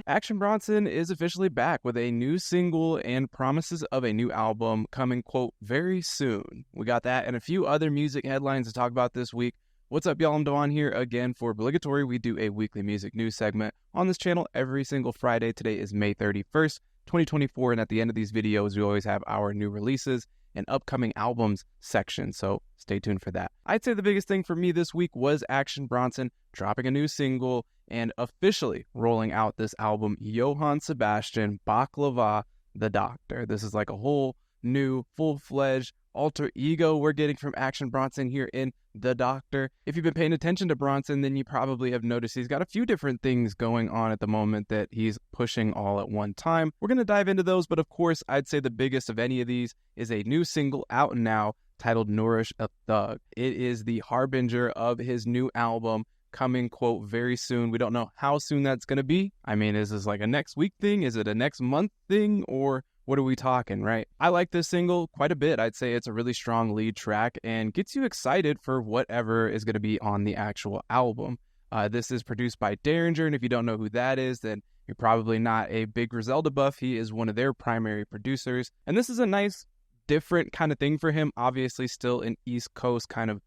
Action Bronson is officially back with a new single and promises of a new album coming, quote, very soon. We got that and a few other music headlines to talk about this week. What's up, y'all? I'm Johann here again for Obligatory. We do a weekly music news segment on this channel every single Friday. Today is May 31st, 2024, and at the end of these videos, we always have our new releases and upcoming albums section, so stay tuned for that. I'd say the biggest thing for me this week was Action Bronson dropping a new single and officially rolling out this album, Johann Sebastian, Bachlava, The Doctor. This is like a whole new, full-fledged alter ego we're getting from Action Bronson here in The Doctor. If you've been paying attention to Bronson, then you probably have noticed he's got a few different things going on at the moment that he's pushing all at one time. We're going to dive into those, but of course, I'd say the biggest of any of these is a new single out now titled Nourish a Thug. It is the harbinger of his new album coming, quote, very soon. We don't know how soon that's going to be. I mean, is this like a next week thing? Is it a next month thing? Or what are we talking, right? I like this single quite a bit. I'd say it's a really strong lead track and gets you excited for whatever is going to be on the actual album. This is produced by Derringer, and if you don't know who that is, then you're probably not a big Griselda buff. He is one of their primary producers, and this is a nice, different kind of thing for him. Obviously still an East Coast kind of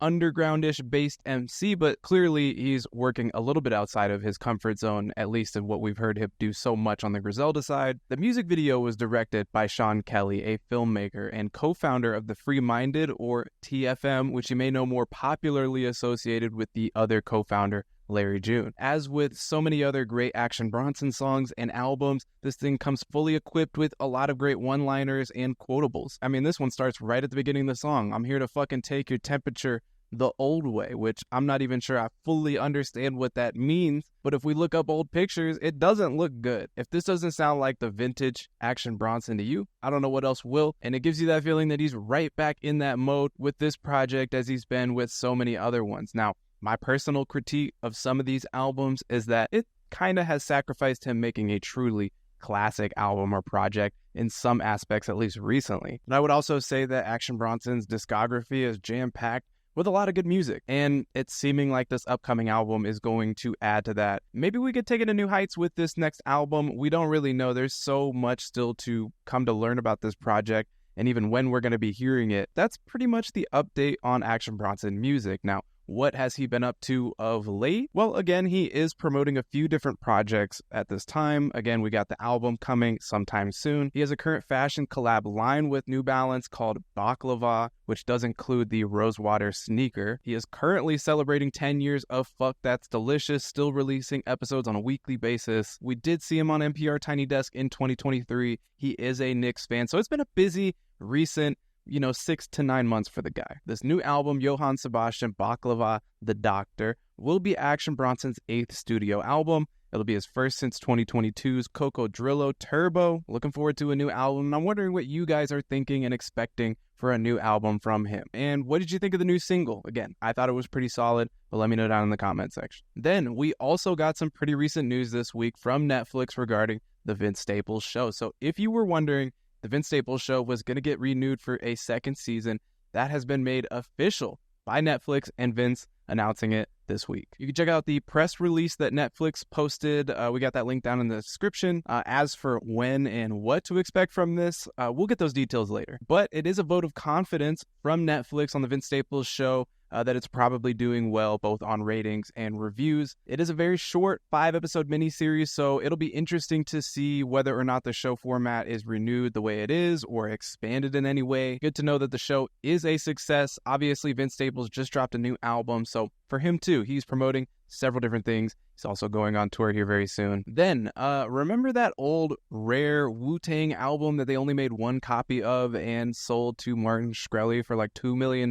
undergroundish based MC, but clearly he's working a little bit outside of his comfort zone, at least in what we've heard him do so much on the Griselda side. The music video was directed by Sean Kelly, a filmmaker and co-founder of the Free Minded, or TFM, which you may know more popularly associated with the other co-founder, Larry June. As with so many other great Action Bronson songs and albums, this thing comes fully equipped with a lot of great one-liners and quotables. I mean, this one starts right at the beginning of the song. I'm here to fucking take your temperature the old way, which I'm not even sure I fully understand what that means. But if we look up old pictures, it doesn't look good. If this doesn't sound like the vintage Action Bronson to you, I don't know what else will. And it gives you that feeling that he's right back in that mode with this project as he's been with so many other ones. Now, my personal critique of some of these albums is that it kind of has sacrificed him making a truly classic album or project in some aspects, at least recently. And I would also say that Action Bronson's discography is jam-packed with a lot of good music, and it's seeming like this upcoming album is going to add to that. Maybe we could take it to new heights with this next album. We don't really know. There's so much still to come to learn about this project, and even when we're going to be hearing it. That's pretty much the update on Action Bronson music. Now, what has he been up to of late? Well, again, he is promoting a few different projects at this time. Again, we got the album coming sometime soon. He has a current fashion collab line with New Balance called Bachlava, which does include the Rosewater sneaker. He is currently celebrating 10 years of Fuck That's Delicious, still releasing episodes on a weekly basis. We did see him on NPR Tiny Desk in 2023. He is a Knicks fan, so it's been a busy, recent 6 to 9 months for the guy. This new album, Johann Sebastian, Bachlava, The Doctor, will be Action Bronson's 8th studio album. It'll be his first since 2022's Coco Drillo Turbo. Looking forward to a new album, and I'm wondering what you guys are thinking and expecting for a new album from him. And what did you think of the new single? Again, I thought it was pretty solid, but let me know down in the comment section. Then, we also got some pretty recent news this week from Netflix regarding the Vince Staples show. So if you were wondering, the Vince Staples show was going to get renewed for a second season. That has been made official by Netflix, and Vince announcing it this week. You can check out the press release that Netflix posted. We got that link down in the description. As for when and what to expect from this, we'll get those details later. But it is a vote of confidence from Netflix on the Vince Staples show that it's probably doing well both on ratings and reviews. It is a very short 5-episode miniseries, so it'll be interesting to see whether or not the show format is renewed the way it is or expanded in any way. Good to know that the show is a success. Obviously, Vince Staples just dropped a new album, so for him too, he's promoting several different things. He's also going on tour here very soon. Then, remember that old rare Wu-Tang album that they only made one copy of and sold to Martin Shkreli for like $2 million?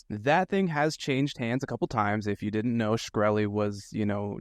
That thing has changed hands a couple times. If you didn't know, Shkreli was,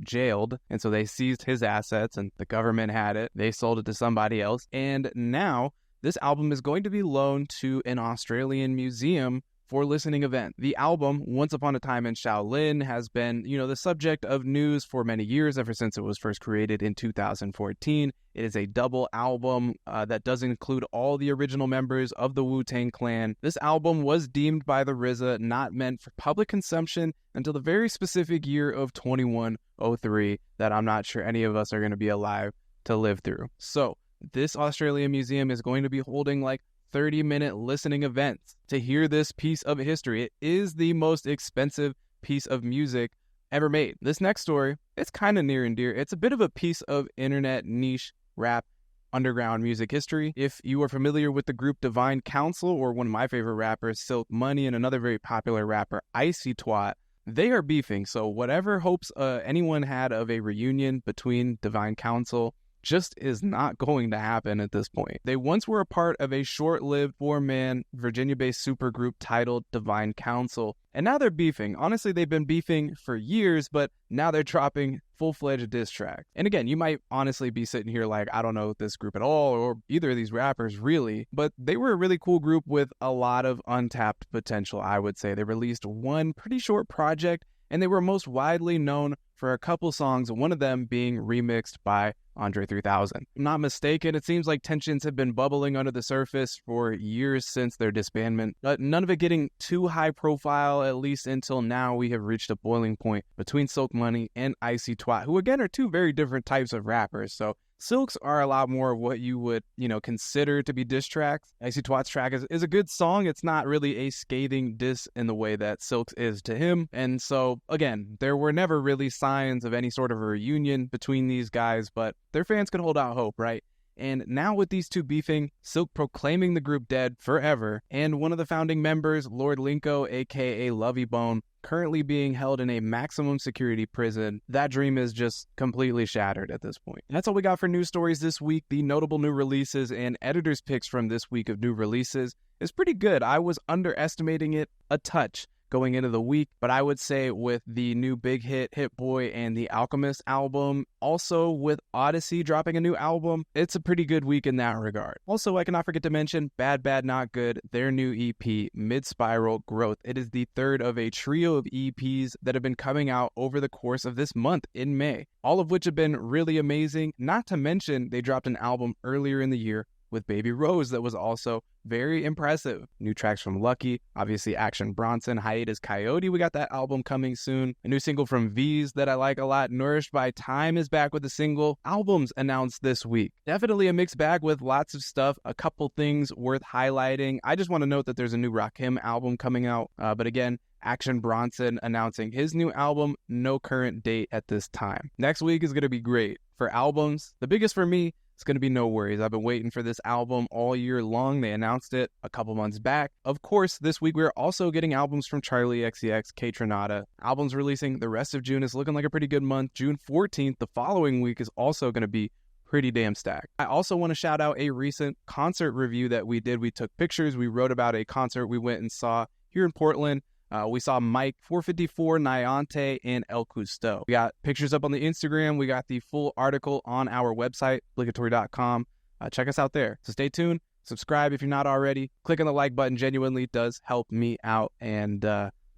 jailed. And so they seized his assets and the government had it. They sold it to somebody else. And now this album is going to be loaned to an Australian museum for listening event. The album, Once Upon a Time in Shaolin, has been, the subject of news for many years, ever since it was first created in 2014. It is a double album that does include all the original members of the Wu-Tang Clan. This album was deemed by the RZA not meant for public consumption until the very specific year of 2103 that I'm not sure any of us are going to be alive to live through. So this Australian museum is going to be holding like 30-minute listening events to hear this piece of history. It is the most expensive piece of music ever made. This next story, it's kind of near and dear. It's a bit of a piece of internet niche rap underground music history. If you are familiar with the group Divine Council, or one of my favorite rappers, Ilkmoney, and another very popular rapper, Icytwat, they are beefing. So whatever hopes anyone had of a reunion between Divine Council just is not going to happen at this point. They once were a part of a short-lived 4-man Virginia-based supergroup titled Divine Council, and now they're beefing. Honestly, they've been beefing for years, but now they're dropping full-fledged diss tracks. And again, you might honestly be sitting here like, I don't know this group at all, or either of these rappers really, but they were a really cool group with a lot of untapped potential, I would say. They released one pretty short project, and they were most widely known for a couple songs, one of them being remixed by Andre 3000. I'm not mistaken, it seems like tensions have been bubbling under the surface for years since their disbandment, but none of it getting too high profile, at least until now. We have reached a boiling point between Ilkmoney and Icytwat, who again are two very different types of rappers. So Silk's are a lot more of what you would, consider to be diss tracks. Icytwat's track is a good song. It's not really a scathing diss in the way that Silk's is to him. And so, again, there were never really signs of any sort of a reunion between these guys, but their fans could hold out hope, right? And now with these two beefing, Silk proclaiming the group dead forever, and one of the founding members, Lord Linko, aka Lovey Bone, currently being held in a maximum security prison, that dream is just completely shattered at this point. And that's all we got for news stories this week. The notable new releases and editor's picks from this week of new releases is pretty good. I was underestimating it a touch going into the week, but I would say with the new big hit Hit Boy and the Alchemist album, also with Odyssey dropping a new album, it's a pretty good week in that regard. Also, I cannot forget to mention Bad Bad Not Good, their new EP, Mid-Spiral Growth. It is the third of a trio of EPs that have been coming out over the course of this month in May, all of which have been really amazing. Not to mention, they dropped an album earlier in the year with Baby Rose that was also very impressive. New tracks from Lucky, obviously Action Bronson, Hiatus Coyote, we got that album coming soon. A new single from V's that I like a lot, Nourished by Time, is back with a single. Albums announced this week. Definitely a mixed bag with lots of stuff, a couple things worth highlighting. I just want to note that there's a new Rakim album coming out, but again, Action Bronson announcing his new album, no current date at this time. Next week is going to be great. For albums, the biggest for me, it's going to be No Worries. I've been waiting for this album all year long. They announced it a couple months back. Of course, this week we're also getting albums from Charlie XCX, K-Tronada. Albums releasing the rest of June is looking like a pretty good month. June 14th, the following week, is also going to be pretty damn stacked. I also want to shout out a recent concert review that we did. We took pictures. We wrote about a concert we went and saw here in Portland. We saw Mike 454, Niante, and El Custo. We got pictures up on the Instagram. We got the full article on our website, obligatory.com. Check us out there. So stay tuned. Subscribe if you're not already. Click on the like button. Genuinely does help me out. And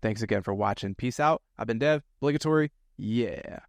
thanks again for watching. Peace out. I've been Dev. Obligatory. Yeah.